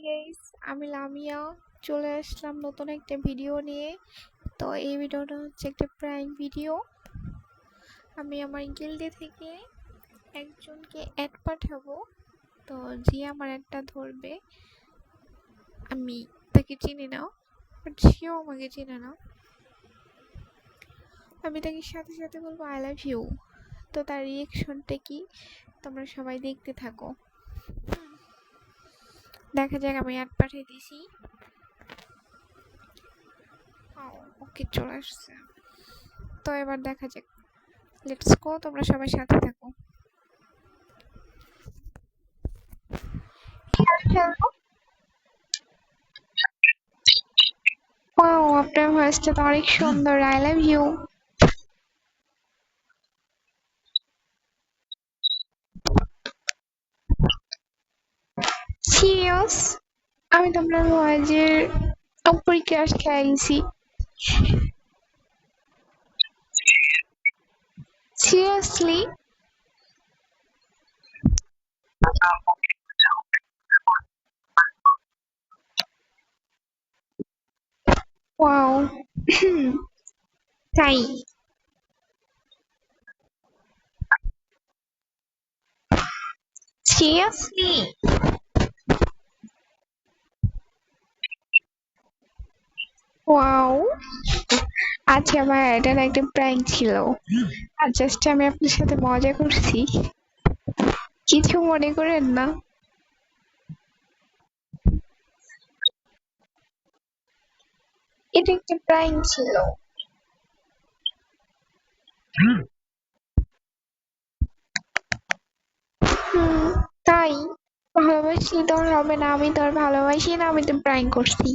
Guys, আমি লামিয়া চলে আসলাম নতুন একটা ভিডিও নিয়ে। তো এই ভিডিওটা হচ্ছে একটা প্র্যাঙ্ক ভিডিও। আমি আমার গিল্ডে থেকে একজনকে অ্যাড পাঠাবো। তো যে আমার অ্যাডটা ধরবে, আমি তাকে চিনি না, বাট সেও আমাকে চিনে না। আমি তাকে সাথে সাথে বলবো আই লাভ ইউ। তো তার রিয়েকশনটা কি তোমরা সবাই দেখতে থাকো। দেখা যাক, আমি অ্যাড পাঠিয়ে দিছি। ওকে, চলে আসছে। তো এবার দেখা যাক, লেটস গো, তোমরা সবাই সাথে থাকো। ওয়াও, আপনার ভয়েসটা তো অনেক সুন্দর। I love you. সিরিয়াস? আমি তো আপনার ভয়েসের উপরে ক্রাশ খেয়ে গেছি। সিরিয়াসলি? ওয়াও। তাই? সিরিয়াসলি? ওয়াও। আচ্ছা ভাই, এটার একটা প্র্যাঙ্ক ছিল, আর জাস্ট আমি আপনার সাথে মজা করছি, কিছু মনে করেন না। এটা একটা প্র্যাঙ্ক ছিল। হুম। তাই? ভালোবাসলে তো আর হবে না, আমি তো আর ভালোবাসি না, আমি তো প্র্যাঙ্ক করছি।